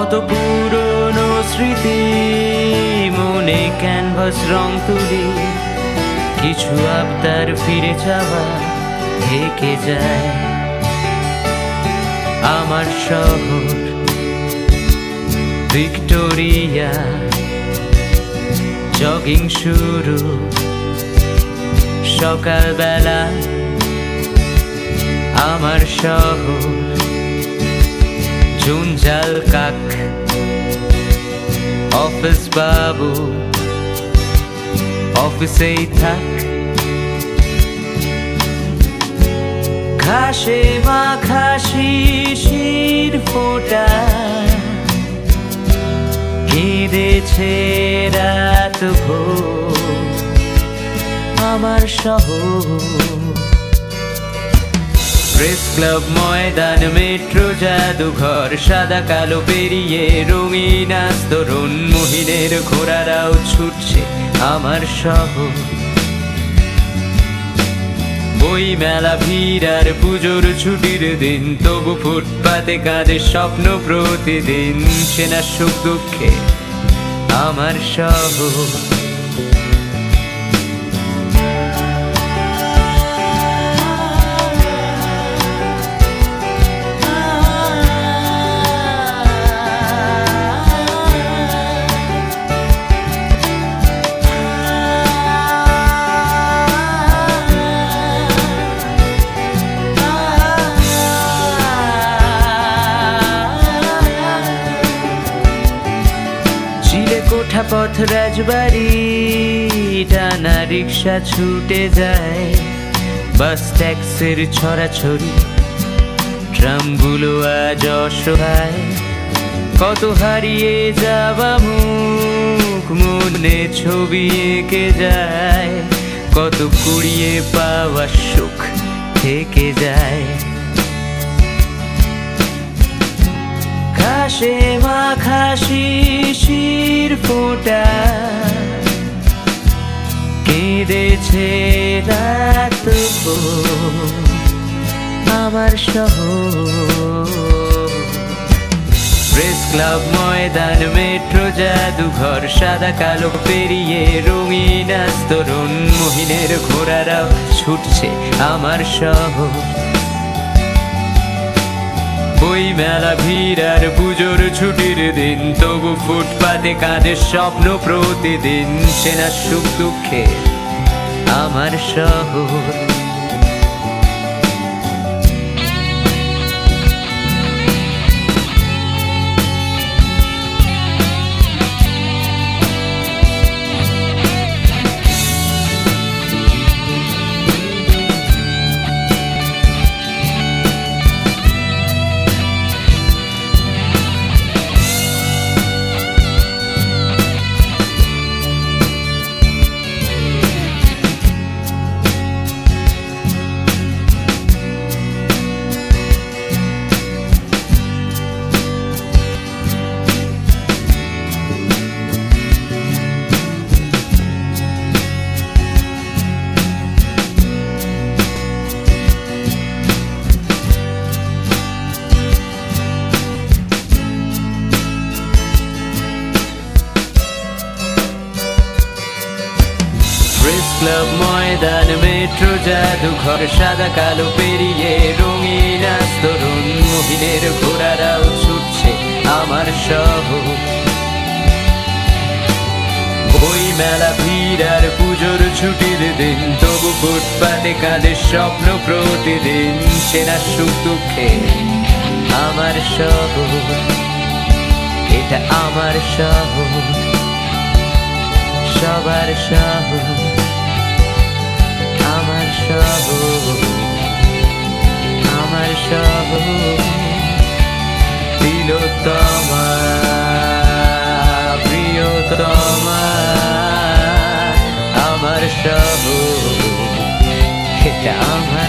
কত পুরনো স্মৃতি মনে ক্যানভাস রং তুলি, কিছু আবদার ফিরে যাওয়া থেকে যায়। আমার শহর ভিক্টোরিয়া, জগিং শুরু সকালবেলা। আমার শহর জঞ্জাল কাক, অফিস বাবু অফিসেই থাক। ঘাসে মাখা শিশির ফোঁটা কেঁদেছে রাত ভোর। আমার শহর প্রেস ক্লাব, ময়দান, মেট্রো, জাদুঘর, সাদা কালো পেরিয়ে রঙিন আস্তরণ, মহিনের ঘোড়ারাও ছুটছে আমার শহর। বই মেলা, ভিড় আর পুজোর ছুটির দিন, তবু ফুটপাতে কাঁদে স্বপ্ন প্রতিদিন। চেনা সুখ দুঃখে আমার শহর। পথ রাজবাড়ি, টানা রিক্সা ছুটে যায়, বাস ট্যাক্সির ছড়াছড়ি, ট্রামগুলো আজ অসহায়। কত হারিয়ে যাওয়া মুখ মনে ছবি এঁকে যায়, কত কুড়িয়ে পাওয়া সুখ থেকে যায়। ঘাসে মাখা শিশির ফোঁটা কেঁদেছে রাত ভোর। আমার শহর প্রেস ক্লাব, ময়দান, মেট্রো, জাদুঘর, সাদা কালো পেরিয়ে রঙিন আস্তরণ, মহিনের ঘোড়ারাও ছুটছে আমার শহর। বই মেলা, ভিড় আর পুজোর ছুটির দিন, তবু ফুটপাতে কাঁদে স্বপ্ন প্রতিদিন। চেনা সুখ দুঃখে আমার শহর। প্রেস ক্লাব, ময়দান, মেট্রো, জাদুঘর, সাদা কালো পেরিয়ে রঙিন আস্তরণ, মহিনের ঘোড়ারাও ছুটছে আমার শহর। বই মেলা, ভিড় আর পুজোর ছুটির দিন, তবু ফুটপাতে কাঁদে স্বপ্ন প্রতিদিন। চেনা সুখ দুঃখে আমার শহর। এটা আমার শহর, সবার শহর। আমার শহর, আমার শহর। তিলোত্তমা, প্রিয়তমা, আমার শহর। এটা আমার